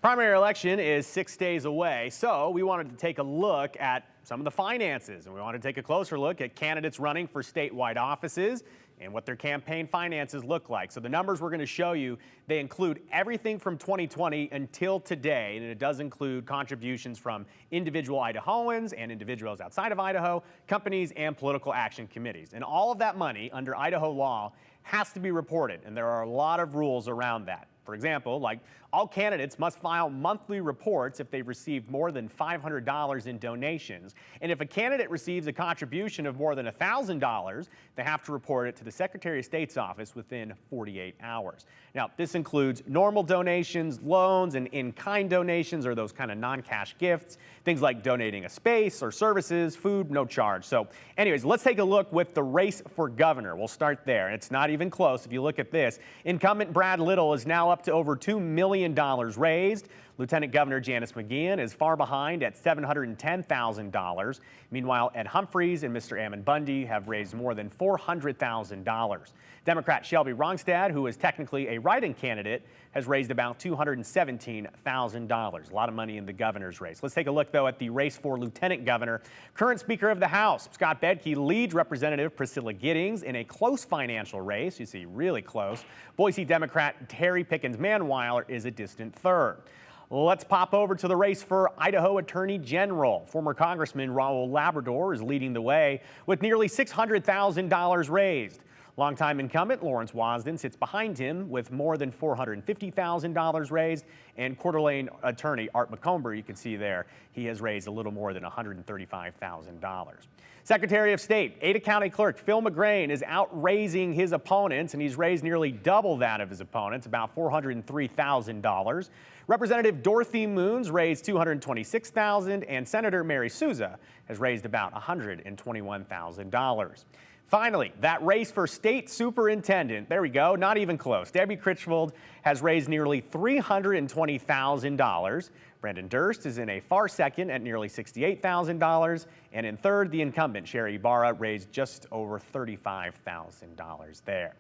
Primary election is 6 days away, so we wanted to take a look at some of the finances, and we wanted to take a closer look at candidates running for statewide offices and what their campaign finances look like. So the numbers we're going to show you, they include everything from 2020 until today, and it does include contributions from individual Idahoans and individuals outside of Idaho, companies, and political action committees. And all of that money under Idaho law has to be reported, and there are a lot of rules around that. For example, like all candidates must file monthly reports if they've received more than $500 in donations. And if a candidate receives a contribution of more than $1,000, they have to report it to the Secretary of State's office within 48 hours. Now, this includes normal donations, loans, and in-kind donations, or those kind of non-cash gifts, things like donating a space or services, food, no charge. So anyways, let's take a look with the race for governor. We'll start there. It's not even close. If you look at this, incumbent Brad Little is now up to over $2 million raised. Lieutenant Governor Janice McGeehan is far behind at $710,000. Meanwhile, Ed Humphreys and Mr. Ammon Bundy have raised more than $400,000. Democrat Shelby Rongstad, who is technically a write-in candidate, has raised about $217,000. A lot of money in the governor's race. Let's take a look, though, at the race for lieutenant governor. Current Speaker of the House, Scott Bedke, leads Representative Priscilla Giddings in a close financial race. You see, really close. Boise Democrat Terry Pickens Manweiler is a distant third. Let's pop over to the race for Idaho Attorney General. Former Congressman Raul Labrador is leading the way with nearly $600,000 raised. Longtime incumbent Lawrence Wasden sits behind him with more than $450,000 raised, and Coeur d'Alene attorney Art McComber, you can see there, he has raised a little more than $135,000. Secretary of State, Ada County Clerk Phil McGrain is outraising his opponents, and he's raised nearly double that of his opponents, about $403,000. Representative Dorothy Moons raised $226,000, and Senator Mary Souza has raised about $121,000. Finally, that race for state superintendent, there we go, not even close. Debbie Critchfield has raised nearly $320,000. Brandon Durst is in a far second at nearly $68,000. And in third, the incumbent, Sherry Ibarra, raised just over $35,000 there.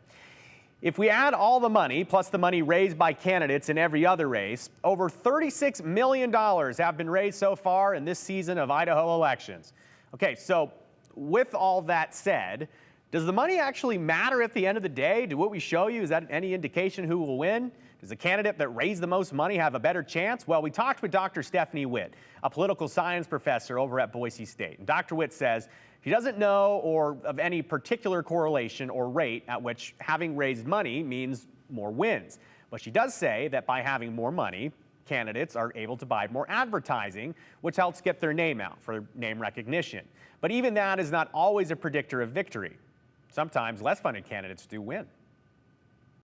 If we add all the money, plus the money raised by candidates in every other race, over $36 million have been raised so far in this season of Idaho elections. Okay, so with all that said, does the money actually matter at the end of the day? Do what we show you, is that any indication who will win? Does the candidate that raised the most money have a better chance? Well, we talked with Dr. Stephanie Witt, a political science professor over at Boise State. And Dr. Witt says she doesn't know or of any particular correlation or rate at which having raised money means more wins. But she does say that by having more money, candidates are able to buy more advertising, which helps get their name out for name recognition. But even that is not always a predictor of victory. Sometimes less funded candidates do win.